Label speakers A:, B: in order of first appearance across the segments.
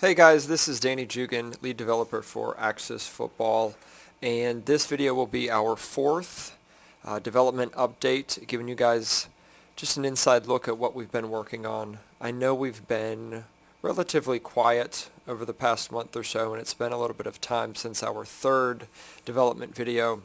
A: Hey guys, this is Danny Jugan, lead developer for Axis Football, and this video will be our fourth development update, giving you guys just an inside look at what we've been working on. I know we've been relatively quiet over the past month or so, and it's been a little bit of time since our third development video.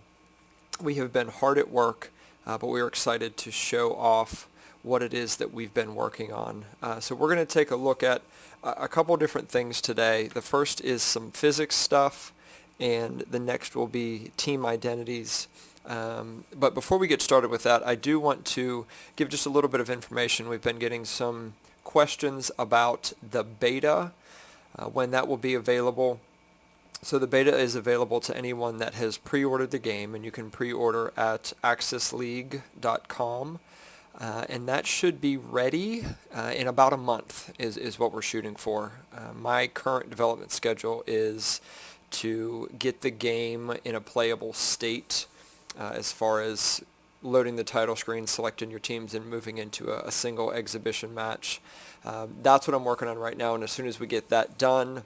A: We have been hard at work, but we're excited to show off what it is that we've been working on. So we're going to take a look at a couple different things today. The first is some physics stuff, and the next will be team identities. But before we get started with that, I do want to give just a little bit of information. We've been getting some questions about the beta, when that will be available. So the beta is available to anyone that has pre-ordered the game, and you can pre-order at axisleague.com. And that should be ready in about a month is what we're shooting for. My current development schedule is to get the game in a playable state as far as loading the title screen, selecting your teams, and moving into a single exhibition match. That's what I'm working on right now, and as soon as we get that done,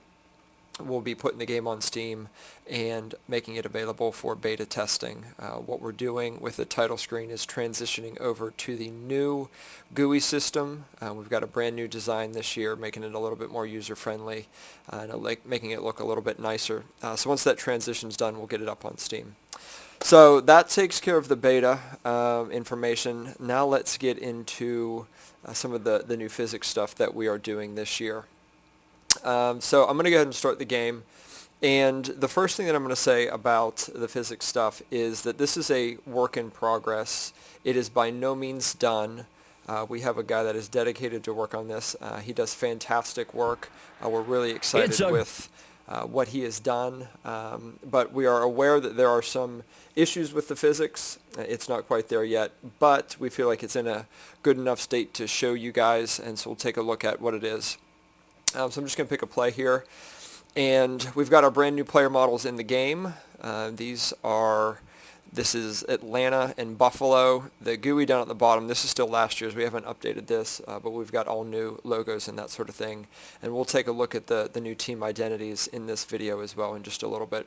A: we'll be putting the game on Steam and making it available for beta testing. What we're doing with the title screen is transitioning over to the new GUI system. We've got a brand new design this year, making it a little bit more user-friendly and making it look a little bit nicer. So once that transition's done, we'll get it up on Steam. So that takes care of the beta information. Now let's get into some of the new physics stuff that we are doing this year. So I'm going to go ahead and start the game, and the first thing that I'm going to say about the physics stuff is that this is a work in progress. It is by no means done. We have a guy that is dedicated to work on this. He does fantastic work. We're really excited with what he has done, but we are aware that there are some issues with the physics. It's not quite there yet, but we feel like it's in a good enough state to show you guys, and so we'll take a look at what it is. So I'm just going to pick a play here, and we've got our brand new player models in the game. This is Atlanta and Buffalo. The GUI down at the bottom, this is still last year's. We haven't updated this, but we've got all new logos and that sort of thing. And we'll take a look at the new team identities in this video as well in just a little bit.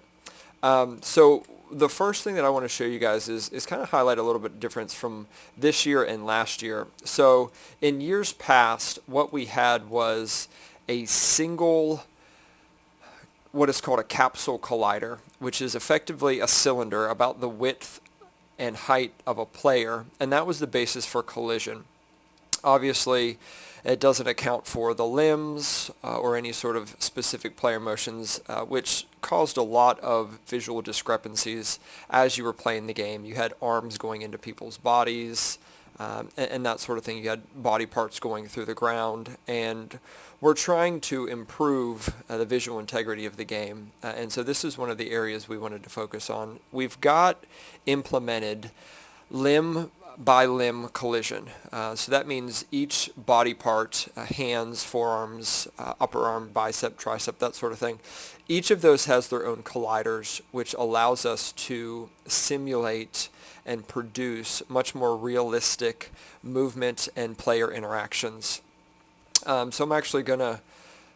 A: So the first thing that I want to show you guys is kind of highlight a little bit of difference from this year and last year. So in years past, what we had was a single, what is called a capsule collider, which is effectively a cylinder about the width and height of a player, and that was the basis for collision. Obviously, it doesn't account for the limbs or any sort of specific player motions, which caused a lot of visual discrepancies as you were playing the game. You had arms going into people's bodies, and that sort of thing. You had body parts going through the ground, and we're trying to improve the visual integrity of the game, and so this is one of the areas we wanted to focus on. We've got implemented limb by limb collision, so that means each body part, hands, forearms, upper arm, bicep, tricep, that sort of thing, each of those has their own colliders, which allows us to simulate and produce much more realistic movement and player interactions. So I'm actually going to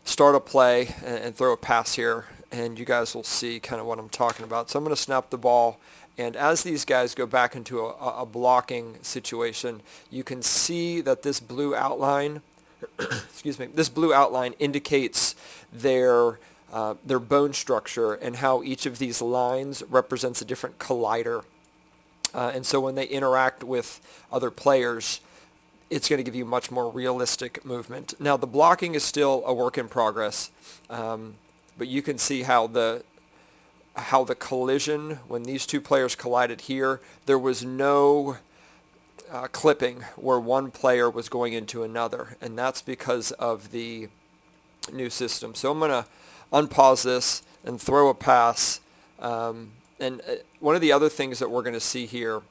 A: start a play and throw a pass here, and you guys will see kind of what I'm talking about. So I'm going to snap the ball, and as these guys go back into a blocking situation, you can see that this blue outline, excuse me, this blue outline indicates their bone structure and how each of these lines represents a different collider. And so when they interact with other players, it's going to give you much more realistic movement. Now, the blocking is still a work in progress, but you can see how the collision, when these two players collided here, there was no clipping where one player was going into another, and that's because of the new system. So I'm going to unpause this and throw a pass. And one of the other things that we're going to see here,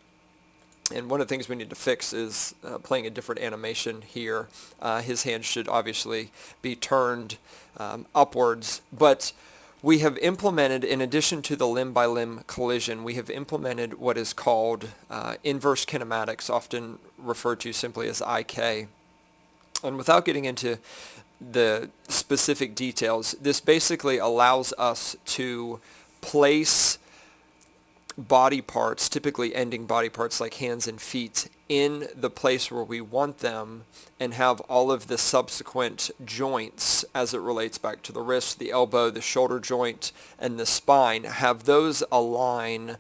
A: and one of the things we need to fix, is playing a different animation here. His hand should obviously be turned upwards, but we have implemented, in addition to the limb-by-limb collision, we have implemented what is called inverse kinematics, often referred to simply as IK. And without getting into the specific details. This basically allows us to place body parts, typically ending body parts like hands and feet, in the place where we want them, and have all of the subsequent joints as it relates back to the wrist, the elbow, the shoulder joint, and the spine, have those align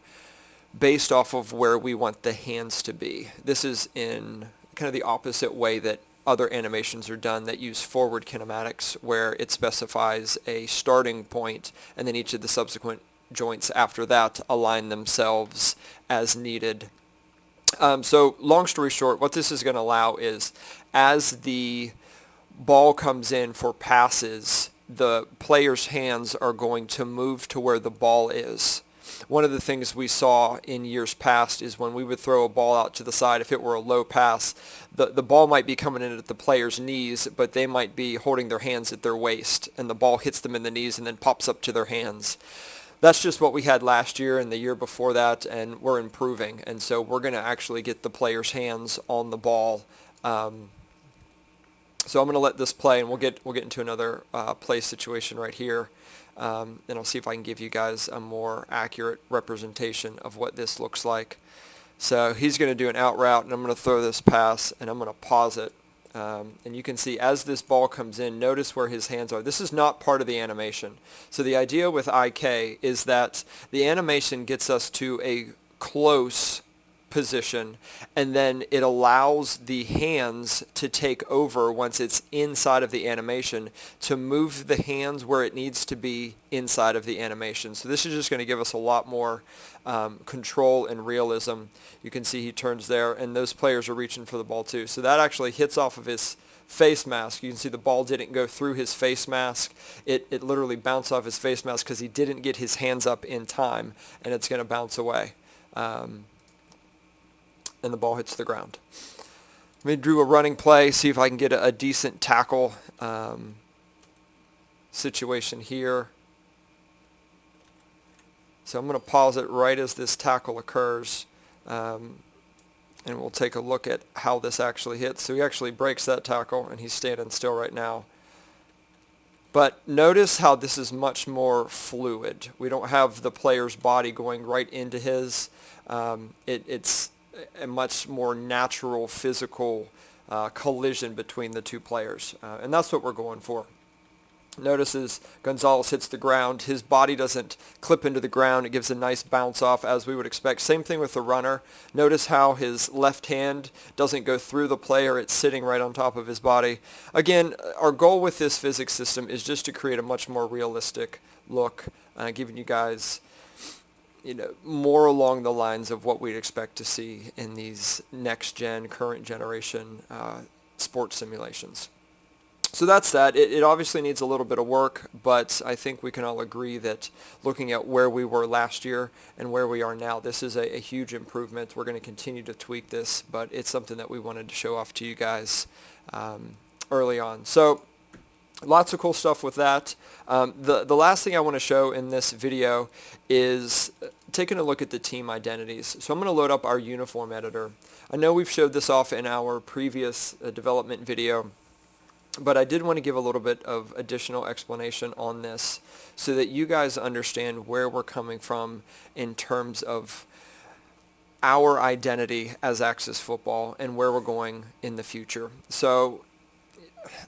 A: based off of where we want the hands to be. This is in kind of the opposite way that other animations are done that use forward kinematics, where it specifies a starting point and then each of the subsequent joints after that align themselves as needed. So long story short, what this is going to allow is, as the ball comes in for passes, the player's hands are going to move to where the ball is. One of the things we saw in years past is when we would throw a ball out to the side, if it were a low pass, the ball might be coming in at the player's knees, but they might be holding their hands at their waist, and the ball hits them in the knees and then pops up to their hands. That's just what we had last year and the year before that, and we're improving. And so we're going to actually get the player's hands on the ball. So I'm going to let this play, and we'll get into another play situation right here. And I'll see if I can give you guys a more accurate representation of what this looks like. So he's going to do an out route, and I'm going to throw this pass, and I'm going to pause it. And you can see as this ball comes in, notice where his hands are. This is not part of the animation. So the idea with IK is that the animation gets us to a close position, and then it allows the hands to take over once it's inside of the animation, to move the hands where it needs to be inside of the animation. So this is just going to give us a lot more control and realism. You can see he turns there, and those players are reaching for the ball too. So that actually hits off of his face mask. You can see the ball didn't go through his face mask. It literally bounced off his face mask because he didn't get his hands up in time, and it's going to bounce away. And the ball hits the ground. Let me do a running play, see if I can get a decent tackle situation here. So I'm going to pause it right as this tackle occurs, and we'll take a look at how this actually hits. So he actually breaks that tackle, and he's standing still right now. But notice how this is much more fluid. We don't have the player's body going right into his. It's a much more natural physical collision between the two players. And that's what we're going for. Notice as Gonzalez hits the ground, his body doesn't clip into the ground. It gives a nice bounce off, as we would expect. Same thing with the runner. Notice how his left hand doesn't go through the player. It's sitting right on top of his body. Again, our goal with this physics system is just to create a much more realistic look, giving you guys more along the lines of what we'd expect to see in these next-gen, current generation sports simulations. So that's that. It obviously needs a little bit of work, but I think we can all agree that looking at where we were last year and where we are now, this is a huge improvement. We're going to continue to tweak this, but it's something that we wanted to show off to you guys early on. So lots of cool stuff with that. The last thing I want to show in this video is taking a look at the team identities. So I'm going to load up our uniform editor. I know we've showed this off in our previous development video, but I did want to give a little bit of additional explanation on this so that you guys understand where we're coming from in terms of our identity as Axis Football and where we're going in the future. So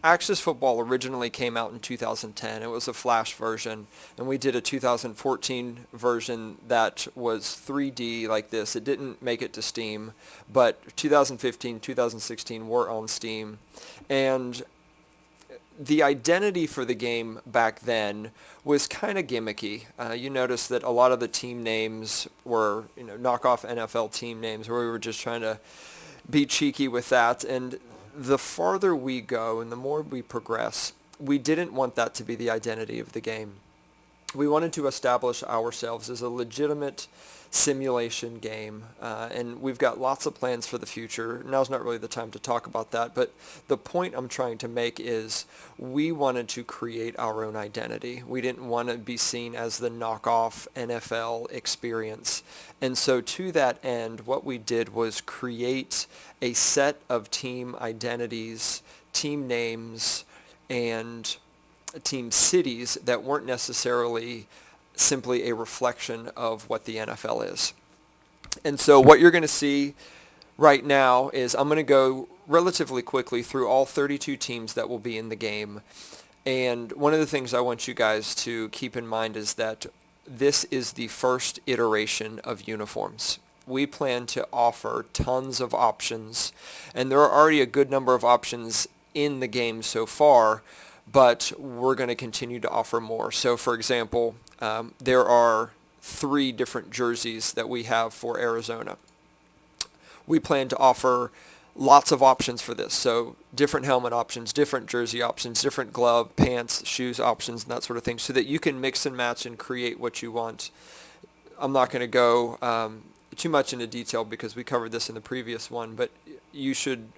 A: Axis Football originally came out in 2010. It was a Flash version, and we did a 2014 version that was 3D like this. It didn't make it to Steam, but 2015, 2016 were on Steam. And the identity for the game back then was kind of gimmicky. You notice that a lot of the team names were knockoff NFL team names, where we were just trying to be cheeky with that. And the farther we go and the more we progress, we didn't want that to be the identity of the game. We wanted to establish ourselves as a legitimate simulation game, and we've got lots of plans for the future. Now's not really the time to talk about that, but the point I'm trying to make is we wanted to create our own identity. We didn't want to be seen as the knockoff NFL experience. And so to that end, what we did was create a set of team identities, team names, and team cities that weren't necessarily simply a reflection of what the NFL is. And so what you're going to see right now is I'm going to go relatively quickly through all 32 teams that will be in the game. And one of the things I want you guys to keep in mind is that this is the first iteration of uniforms. We plan to offer tons of options, and there are already a good number of options in the game so far, but we're going to continue to offer more. So for example, there are 3 different jerseys that we have for Arizona. We plan to offer lots of options for this. So different helmet options, different jersey options, different glove, pants, shoes options, and that sort of thing, so that you can mix and match and create what you want. I'm not going to go too much into detail because we covered this in the previous one, but you should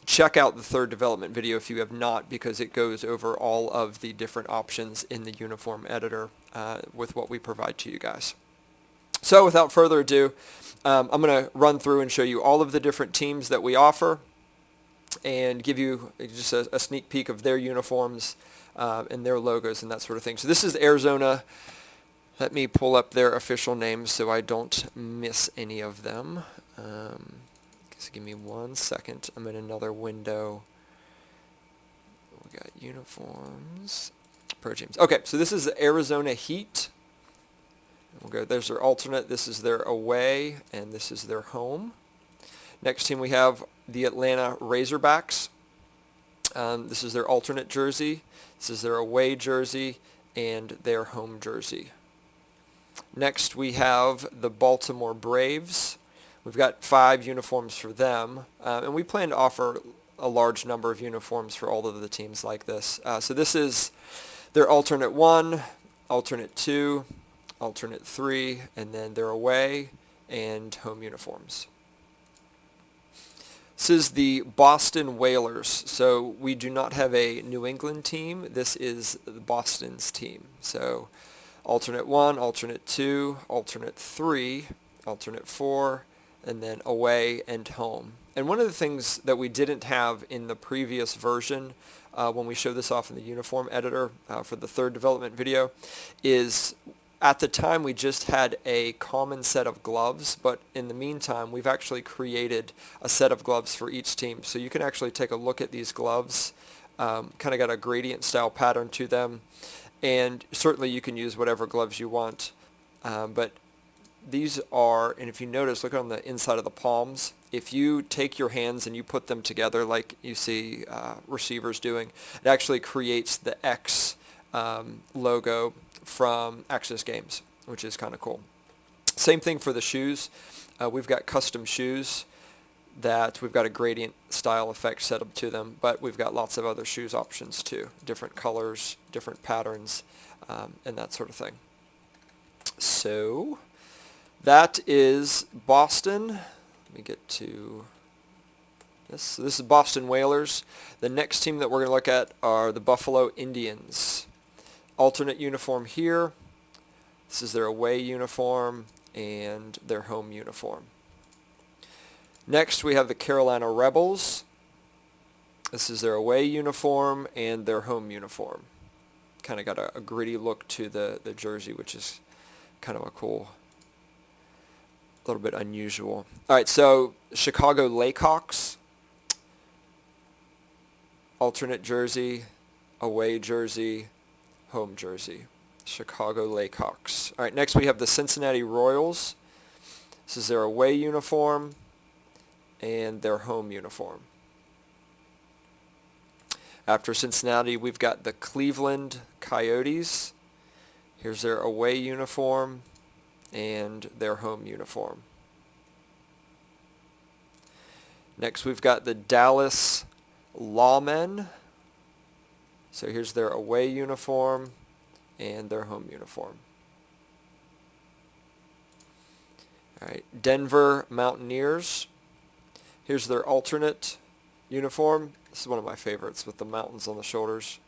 A: check out the third development video if you have not, because it goes over all of the different options in the uniform editor with what we provide to you guys. So without further ado, I'm going to run through and show you all of the different teams that we offer and give you just a sneak peek of their uniforms and their logos and that sort of thing. So this is Arizona. Let me pull up their official names so I don't miss any of them. Just give me 1 second. I'm in another window. We got uniforms. Pro teams. Okay, so this is the Arizona Heat. We'll go. There's their alternate. This is their away, and this is their home. Next team we have the Atlanta Razorbacks. This is their alternate jersey. This is their away jersey and their home jersey. Next we have the Baltimore Braves. We've got 5 uniforms for them, and we plan to offer a large number of uniforms for all of the teams like this. So this is their alternate 1, alternate 2, alternate 3, and then their away and home uniforms. This is the Boston Whalers. So we do not have a New England team. This is Boston's team. So alternate 1, alternate 2, alternate 3, alternate 4, and then away and home. And one of the things that we didn't have in the previous version when we showed this off in the uniform editor for the third development video is at the time we just had a common set of gloves, but in the meantime we've actually created a set of gloves for each team. So you can actually take a look at these gloves, kind of got a gradient style pattern to them, and certainly you can use whatever gloves you want, but these are, and if you notice, look on the inside of the palms. If you take your hands and you put them together like you see receivers doing, it actually creates the X logo from Axis Games, which is kind of cool. Same thing for the shoes. We've got custom shoes that we've got a gradient style effect set up to them, but we've got lots of other shoes options too. Different colors, different patterns, and that sort of thing. So that is Boston. Let me get to this. So this is Boston Whalers. The next team that we're going to look at are the Buffalo Indians. Alternate uniform here. This is their away uniform and their home uniform. Next we have the Carolina Rebels. This is their away uniform and their home uniform. Kind of got a gritty look to the jersey, which is kind of a cool, a little bit unusual. All right, so Chicago Blackhawks. Alternate jersey, away jersey, home jersey. Chicago Blackhawks. All right, next we have the Cincinnati Royals. This is their away uniform and their home uniform. After Cincinnati, we've got the Cleveland Coyotes. Here's their away uniform and their home uniform. Next, we've got the Dallas Lawmen. So here's their away uniform and their home uniform. All right, Denver Mountaineers. Here's their alternate uniform. This is one of my favorites with the mountains on the shoulders.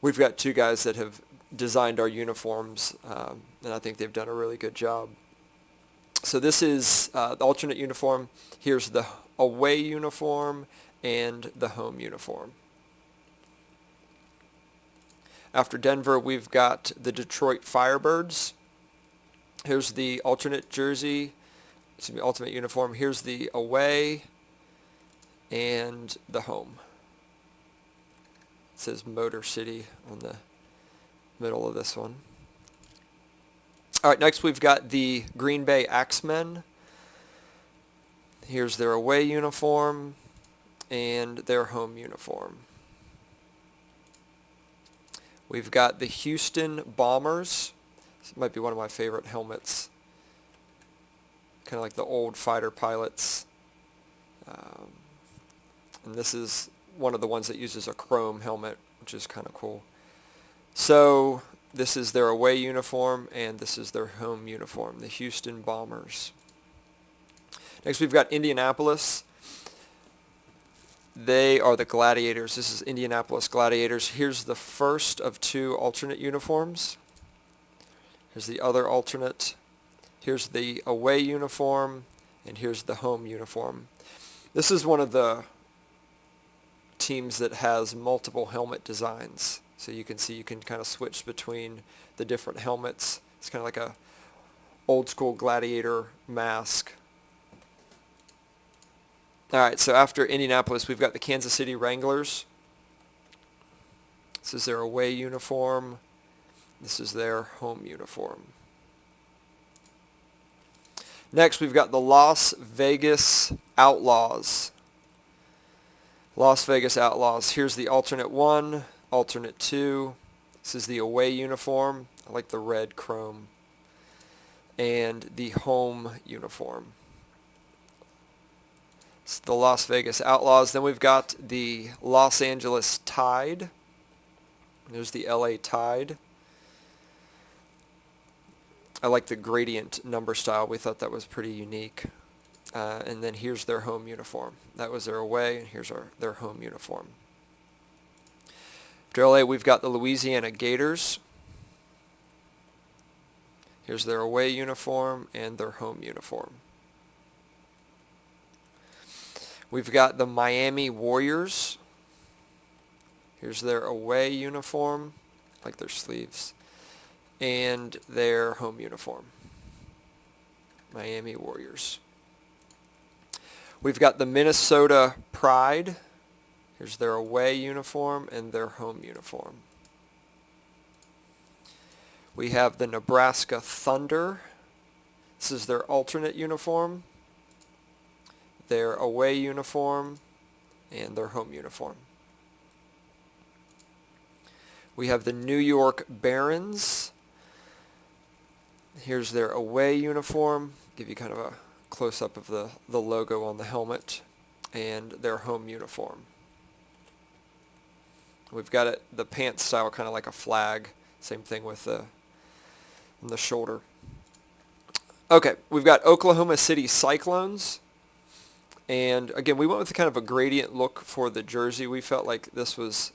A: We've got 2 guys that have designed our uniforms, and I think they've done a really good job. So this is the alternate uniform. Here's the away uniform and the home uniform. After Denver, we've got the Detroit Firebirds. Here's the alternate jersey, alternate uniform. Here's the away and the home. It says Motor City on the middle of this one. All right, next we've got the Green Bay Axemen. Here's their away uniform and their home uniform. We've got the Houston Bombers. This might be one of my favorite helmets. Kind of like the old fighter pilots. And this is one of the ones that uses a chrome helmet, which is kind of cool. So this is their away uniform, and this is their home uniform, the Houston Bombers. Next we've got Indianapolis. They are the Gladiators. This is Indianapolis Gladiators. Here's the first of two alternate uniforms. Here's the other alternate. Here's the away uniform, and here's the home uniform. This is one of the teams that has multiple helmet designs. So you can see you can kind of switch between the different helmets. It's kind of like a old school gladiator mask. Alright, so after Indianapolis, we've got the Kansas City Wranglers. This is their away uniform. This is their home uniform. Next, we've got the Las Vegas Outlaws. Las Vegas Outlaws. Here's the alternate 1, alternate 2. This is the away uniform. I like the red chrome. And the home uniform. It's the Las Vegas Outlaws. Then we've got the Los Angeles Tide. There's the LA Tide. I like the gradient number style. We thought that was pretty unique. And then here's their home uniform. That was their away, and here's their home uniform. After LA, we've got the Louisiana Gators. Here's their away uniform and their home uniform. We've got the Miami Warriors. Here's their away uniform, like their sleeves, and their home uniform. Miami Warriors. We've got the Minnesota Pride. Here's their away uniform and their home uniform. We have the Nebraska Thunder. This is their alternate uniform, their away uniform, and their home uniform. We have the New York Barons. Here's their away uniform. Give you kind of a close-up of the logo on the helmet, and their home uniform. We've got it, the pants style, kind of like a flag. Same thing with the shoulder. Okay, we've got Oklahoma City Cyclones. And again, we went with kind of a gradient look for the jersey. We felt like this was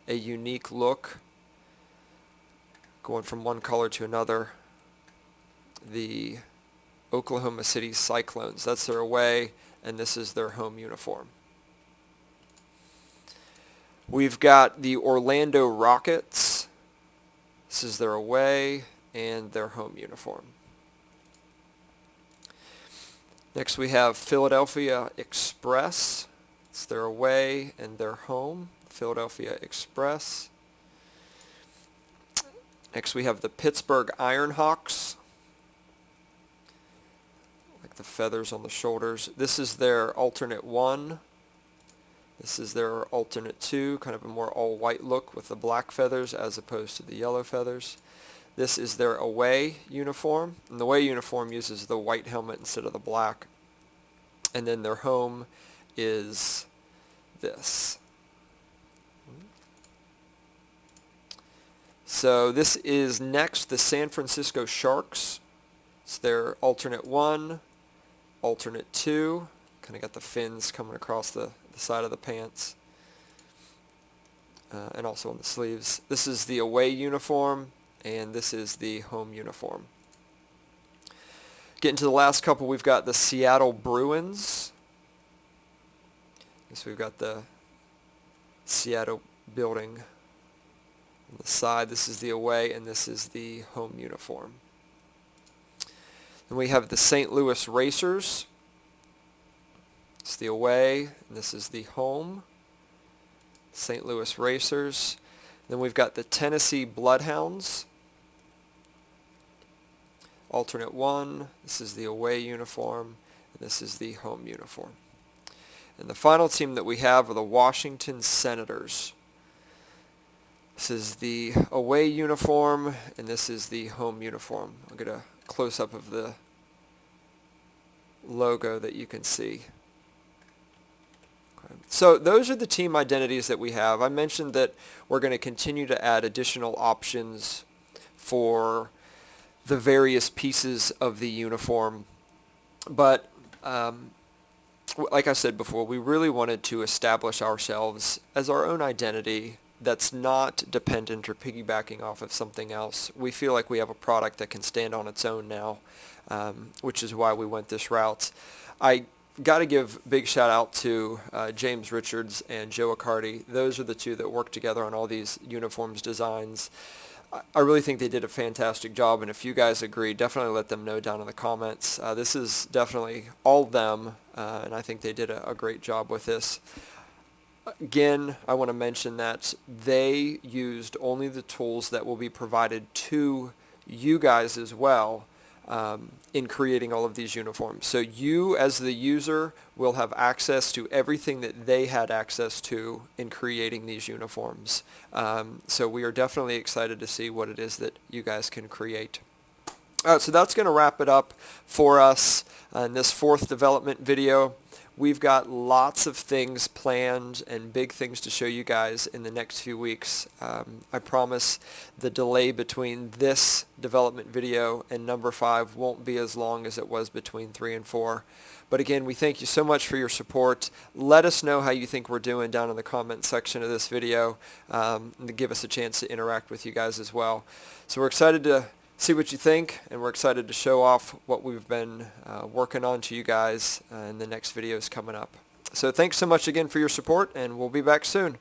A: a unique look, going from one color to another. The Oklahoma City Cyclones, that's their away, and this is their home uniform. We've got the Orlando Rockets. This is their away and their home uniform. Next we have Philadelphia Express. It's their away and their home. Philadelphia Express. Next we have the Pittsburgh Ironhawks. Like the feathers on the shoulders. This is their alternate 1. This is their alternate 2, kind of a more all-white look with the black feathers as opposed to the yellow feathers. This is their away uniform, and the away uniform uses the white helmet instead of the black. And then their home is this. So this is next the San Francisco Sharks. It's their alternate 1, alternate 2. Kind of got the fins coming across the side of the pants. And also on the sleeves. This is the away uniform, and this is the home uniform. Getting to the last couple, we've got the Seattle Bruins. So we've got the Seattle building On the side, this is the away, and this is the home uniform. Then we have the St. Louis Racers. It's the away, and this is the home. St. Louis Racers. Then we've got the Tennessee Bloodhounds. Alternate one. This is the away uniform, and this is the home uniform. And the final team that we have are the Washington Senators. This is the away uniform, and this is the home uniform. I'll get a close-up of the logo that you can see. Okay. So those are the team identities that we have. I mentioned that we're going to continue to add additional options for the various pieces of the uniform, but like I said before, we really wanted to establish ourselves as our own identity that's not dependent or piggybacking off of something else. We feel like we have a product that can stand on its own now, which is why we went this route. I got to give big shout out to James Richards and Joe Accardi. Those are the two that work together on all these uniforms designs. I really think they did a fantastic job, and if you guys agree, definitely let them know down in the comments. This is definitely all them, and I think they did a great job with this. Again, I want to mention that they used only the tools that will be provided to you guys as well in creating all of these uniforms. So you as the user will have access to everything that they had access to in creating these uniforms. So we are definitely excited to see what it is that you guys can create. So that's going to wrap it up for us in this fourth development video. We've got lots of things planned and big things to show you guys in the next few weeks. I promise the delay between this development video and number 5 won't be as long as it was between 3 and 4. But again, we thank you so much for your support. Let us know how you think we're doing down in the comment section of this video, and to give us a chance to interact with you guys as well. So we're excited to see what you think, and we're excited to show off what we've been working on to you guys in the next videos coming up. So thanks so much again for your support, and we'll be back soon.